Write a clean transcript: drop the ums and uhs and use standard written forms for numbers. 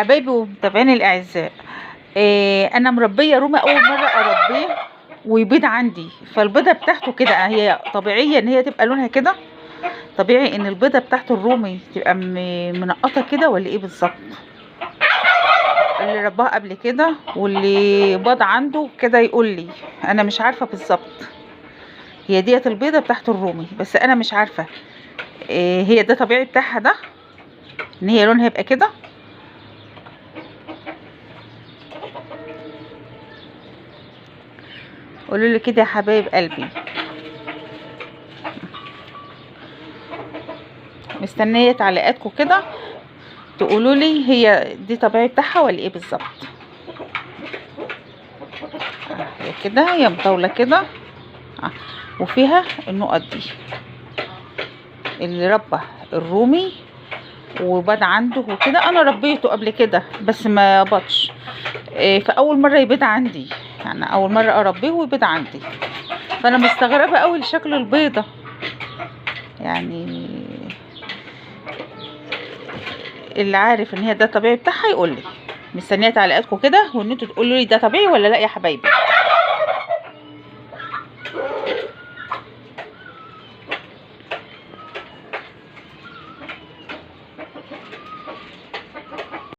حبايبي ومتابعيني الاعزاء، انا مربيه رومي اول مره اربيه ويبيض عندي. فالبيضه بتاعته كده هي طبيعيه ان هي تبقى لونها كده؟ طبيعي ان البيضه بتاعت الرومي تبقى منقطه كده ولا ايه بالظبط؟ اللي رباها قبل كده واللي بيض عنده كده يقول لي. انا مش عارفه بالظبط هي ديت البيضه بتاعت الرومي، بس انا مش عارفه هي ده طبيعي بتاعها ده ان هي لونها يبقى كده. قولوا لي كده يا حبايب قلبي. مستنيه تعليقاتكم كده تقولوا لي هي دي طبيعي بتاعها ولا ايه بالظبط. هي كده هي مطوله كده وفيها النقط دي. اللي ربى الرومي وباد عنده وكده انا ربيته قبل كده بس ما بطش، فاول مره يبيض عندي، يعني اول مره اربيه ويبيض عندي. فانا مستغربه قوي لشكل البيضه، يعني اللي عارف ان هي ده طبيعي بتاعها يقول لي. مستنيه تعليقاتكم كده وان انتوا تقولوا لي ده طبيعي ولا لا يا حبايبي.